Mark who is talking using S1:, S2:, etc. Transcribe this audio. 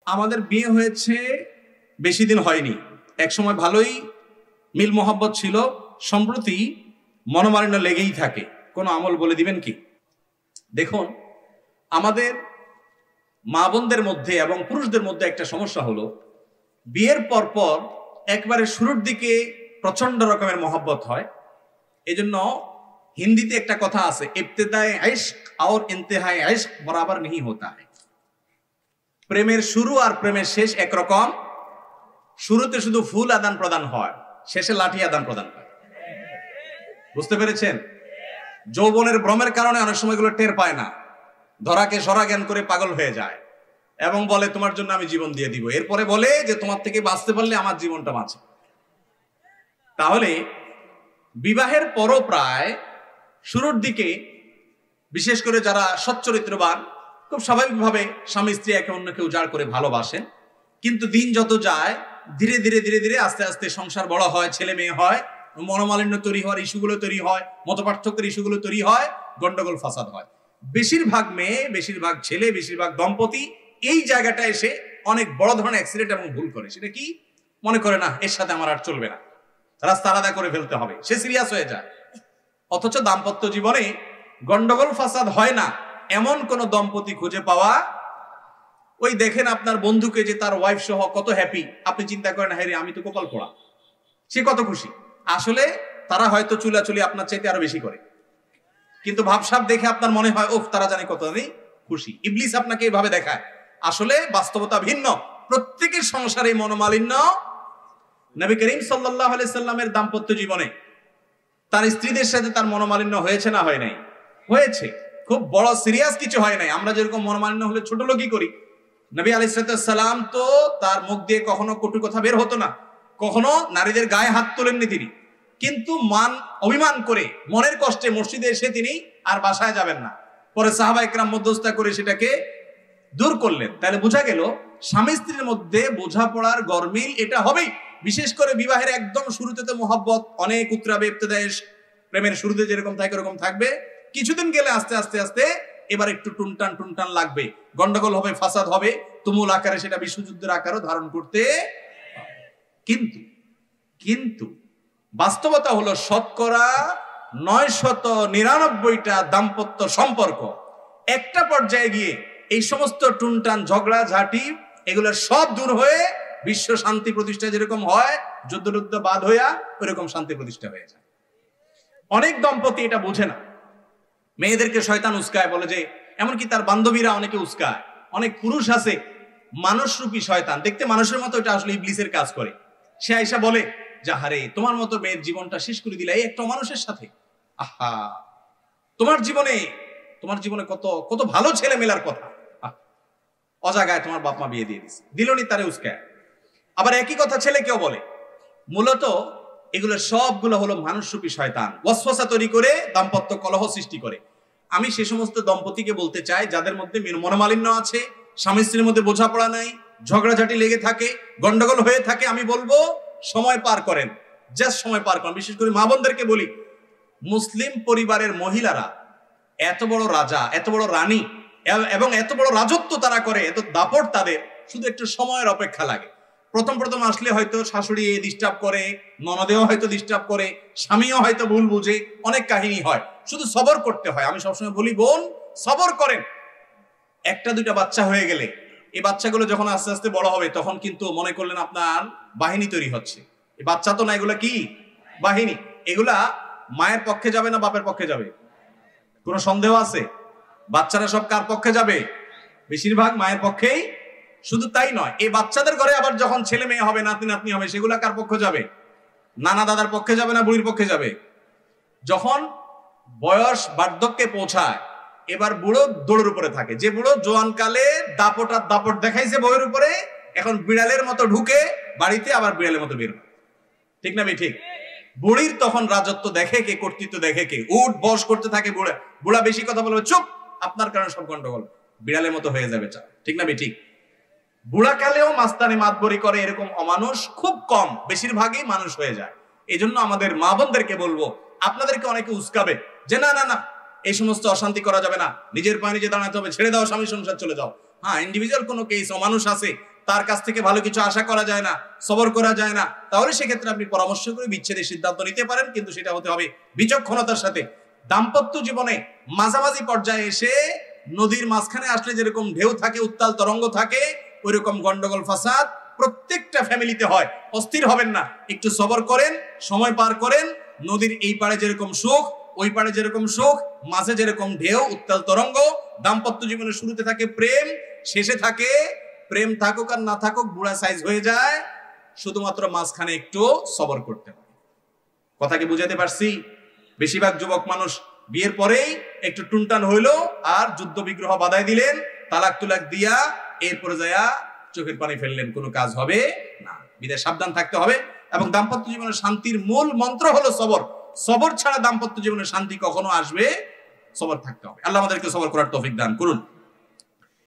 S1: আমাদের বিয়ে হয়েছে বেশি দিন হয়নি, এক সময় ভালোই মিল মোহাব্বত ছিল, সম্প্রতি মনোমালিন্য লেগেই থাকে। কোনো আমল বলে দিবেন কি? দেখুন, আমাদের মা বোনদের মধ্যে এবং পুরুষদের মধ্যে একটা সমস্যা হলো, বিয়ের পরপর একবারে শুরুর দিকে প্রচন্ড রকমের মোহাব্বত হয়। এজন্য হিন্দিতে একটা কথা আছে, ইবতিদায়ে ইশক আর ইন্তেহায়ে ইশক বরাবর नहीं होता है। প্রেমের শুরু আর প্রেমের শেষ একরকম। শুরুতে শুধু ফুল আদান প্রদান হয়, শেষে লাঠি আদান প্রদান হয়। বুঝতে পেরেছেন? যৌবনের ভ্রমের কারণে অনেক সময় এগুলো টের পায় না, ধরাকে সরা জ্ঞান করে পাগল হয়ে যায় এবং বলে তোমার জন্য আমি জীবন দিয়ে দিব। এরপরে বলে যে তোমার থেকে বাঁচতে পারলে আমার জীবনটা বাঁচে। তাহলে বিবাহের পরও প্রায় শুরুর দিকে, বিশেষ করে যারা সচ্চরিত্রবান, খুব স্বাভাবিকভাবে স্বামী স্ত্রী একে অন্যকে উজাড় করে ভালোবাসেন। কিন্তু দিন যত যায় ধীরে ধীরে ধীরে ধীরে আস্তে আস্তে সংসার বড় হয়, ছেলে মেয়ে হয়, মনোমালিন্য তৈরি হওয়ার ইস্যুগুলো তৈরি হয়, মতপার্থক্যের ইস্যুগুলো তৈরি হয়, গন্ডগোল ফাসাদ হয়। বেশিরভাগ মেয়ে, বেশিরভাগ ছেলে, বেশিরভাগ দম্পতি এই জায়গাটা এসে অনেক বড় ধরনের অ্যাক্সিডেন্ট এবং ভুল করে। সেটা কি? মনে করে না এর সাথে আমার আর চলবে না, রাস্তা আলাদা করে ফেলতে হবে, সে সিরিয়াস হয়ে যায়। অথচ দাম্পত্য জীবনে গন্ডগোল ফাসাদ হয় না এমন কোন দম্পতি খুঁজে পাওয়া, ওই দেখেন আপনার বন্ধুকে যে তার ওয়াইফ সহ কত হ্যাপি, আপনি চিন্তা করেন হ্যাঁ রে আমি তো কপাল পোড়া, সে কত খুশি। আসলে তারা হয়তো চুলাচুলি আপনার চাইতে আরো বেশি করে, কিন্তু ভাবসাব দেখে আপনার মনে হয় ওফ তারা জানে কত খুশি। ইবলিস আপনাকে এইভাবে দেখায়, আসলে বাস্তবতা ভিন্ন। প্রত্যেকের সংসারে মনোমালিন্য। নবী করিম সাল্লাল্লাহু আলাইহি সাল্লামের দাম্পত্য জীবনে তার স্ত্রীদের সাথে তার মনোমালিন্য হয়েছে না হয় নাই? হয়েছে। খুব বড় সিরিয়াস কিছু হয় নাই। আমরা যেরকম মনোমালিন্য হলে ছোট লোকই করি, নবী আলাইহিস সালাম তো তার মুখ দিয়ে কখনো কটু কথা বের হতো না, কখনো নারীদের গায়ে হাত তোলেননি তিনি। কিন্তু অভিমান করে মনের কষ্টে মসজিদে এসে তিনি আর বাসায় যাবেন না। পরে সাহাবা ইকরাম মধ্যস্থতা করে সেটাকে দূর করলেন। তাহলে বোঝা গেল স্বামী স্ত্রীর মধ্যে বোঝাপড়ার গরমিল এটা হবেই। বিশেষ করে বিবাহের একদম শুরুতে তো মোহাব্বত অনেক উতরাবে, ইবতিদায়ে প্রেমের শুরুতে যেরকম থাকে এরকম থাকবে। কিছুদিন গেলে আস্তে আস্তে আস্তে এবার একটু টুনটান টুনটান লাগবে, গন্ডগোল হবে, ফাসাদ হবে, তুমুল আকারে সেটা বিশ্বযুদ্ধের আকারও ধারণ করতে। কিন্তু বাস্তবতা হলো শতকরা 999টা দাম্পত্য সম্পর্ক একটা পর্যায়ে গিয়ে এই সমস্ত টুনটান ঝগড়া ঝাঁটি এগুলো সব দূর হয়ে বিশ্ব শান্তি প্রতিষ্ঠা যেরকম হয়, যুদ্ধ বাদ হইয়া ওইরকম শান্তি প্রতিষ্ঠা হয়ে যায়। অনেক দম্পতি এটা বোঝে না, মেয়েদেরকে শয়তান উস্কায়, বলে যে এমনকি তার বান্ধবীরা অনেকে উস্কায়। অনেক পুরুষ আছে মানুষরূপী শয়তান, দেখতে মানুষের মতো, এটা আসলে ইবলিসের কাজ করে। সে আইসা বলে যাহারে তোমার মতো মেয়ের জীবনটা শেষ করে দিলা এই একটা মানুষের সাথে, আহা তোমার জীবনে কত কত ভালো ছেলে মেলার কথা, অজাগায় তোমার বাপ মা বিয়ে দিয়ে দিচ্ছে, দিলনি তারে উস্কায়। আবার একই কথা ছেলে কেউ বলে। মূলত এগুলো সবগুলো হলো মানুষরূপী শয়তান, ওয়াসওয়াসা তৈরি করে দাম্পত্য কলহ সৃষ্টি করে। আমি সে সমস্ত দম্পতিকে বলতে চাই যাদের মধ্যে মনোমালিন্য আছে, স্বামী স্ত্রীর মধ্যে বোঝাপড়া নাই, ঝগড়াঝাটি লেগে থাকে, গন্ডগোল হয়ে থাকে, আমি বলবো সময় পার করেন, জাস্ট সময় পার করেন। বিশেষ করে মা বোনদেরকে বলি, মুসলিম পরিবারের মহিলারা এত বড় রাজা, এত বড় রানী এবং এত বড় রাজত্ব তারা করে, এত দাপট তাদের, শুধু একটু সময়ের অপেক্ষা লাগে। প্রথম আসলে হয়তো শাশুড়ি ডিস্টার্ব করে, ননদেও হয়তো ডিস্টার্ব করে, স্বামীও হয়তো ভুল বুঝে, অনেক কাহিনী হয়, শুধু সবর করতে হয়। আমি সবসময় বলি বোন সবর করেন। একটা দুইটা বাচ্চা হয়ে গেলে এই বাচ্চাগুলো যখন আস্তে আস্তে বড় হবে তখন কিন্তু মনে করলেন আপনার বাহিনী তৈরি হচ্ছে। এই বাচ্চা তো না, এগুলা কি বাহিনী। এগুলা মায়ের পক্ষে যাবে না বাপের পক্ষে যাবে? কোনো সন্দেহ আছে? বাচ্চারা সব কার পক্ষে যাবে? বেশিরভাগ মায়ের পক্ষেই। শুধু তাই নয়, এই বাচ্চাদের ঘরে আবার যখন ছেলে মেয়ে হবে, নাতি নাতনি হবে, সেগুলা কার পক্ষে যাবে? নানা দাদার পক্ষে যাবে না বুড়ির পক্ষে যাবে? যখন বয়স বার্ধক্যে পৌঁছায় এবার বুড়ো দৌড়ের উপরে থাকে। যে বুড়ো জোয়ানকালে দাপট দেখাইছে বউয়ের উপরে, এখন বিড়ালের মতো ঢুকে বাড়িতে, আবার বিড়ালের মতো বের হয়। ঠিক না ঠিক? বুড়ির তখন রাজত্ব দেখে কে, কর্তৃত্ব দেখে কে, উঠ বস করতে থাকে বুড়া। বুড়া বেশি কথা বলবে, চুপ, আপনার কারণে সব গন্ডগোল, বিড়ালের মতো হয়ে যাবে। ঠিক না ঠিক? বুড়া কালেও মাস্তানি মাতবরি করে এরকম অমানুষ খুব কম, বেশিরভাগই মানুষ হয়ে যায়। এই জন্য আমাদের মা বোনদেরকে বলবো, আপনাদেরকে অনেকে উস্কাবে যে না না না এই সমস্ত অশান্তি করা যাবে না, নিজের পায়ে নিজে দাঁড়াতে হবে, ছেড়ে দাও, স্বামী সংসার চলে যাও। হ্যাঁ, ইন্ডিভিজুয়াল কোনো কেস অমানুষ আছে, তার কাছ থেকে ভালো কিছু আশা করা যায় না, সবর করা যায় না, তাহলে সেক্ষেত্রে আপনি পরামর্শ করে বিচ্ছেদের সিদ্ধান্ত নিতে পারেন, কিন্তু সেটা হতে হবে বিচক্ষণতার সাথে। দাম্পত্য জীবনে মাঝামাঝি পর্যায়ে এসে নদীর মাঝখানে আসলে যেরকম ঢেউ থাকে, উত্তাল তরঙ্গ থাকে, ওইরকম গন্ডগোল ফাসাদ প্রত্যেকটা ফ্যামিলিতে হয়। অস্থির হবেন না, একটু সবর করেন, সময় পার করেন। নদীর এই পাড়ে যেরকম সুখ, ওই পাড়ে যেরকম সুখ, মাঝে যেরকম ঢেউ, উত্তাল তরঙ্গ। দাম্পত্য জীবনের শুরুতে থাকে প্রেম, শেষে থাকে প্রেম, থাকুক আর না থাকুক বুড়া সাইজ হয়ে যায়, শুধুমাত্র মাঝখানে একটু সবর করতে হয়। কথা কি বুঝাতে পারছি? বেশিরভাগ যুবক মানুষ বিয়ের পরেই একটু টুনটান হইলো আর যুদ্ধ বিগ্রহ বাধাই দিলেন, তালাক তুলাক দিয়া এরপরে যায়া চোখের পানি ফেললেন, কোনো কাজ হবে না। বিদায় সাবধান থাকতে হবে। এবং দাম্পত্য জীবনের শান্তির মূল মন্ত্র হলো সবর। সবর ছাড়া দাম্পত্য জীবনের শান্তি কখনো আসবে? সবর থাকতে হবে। আল্লাহ আমাদেরকে সবর করার তৌফিক দান করুন।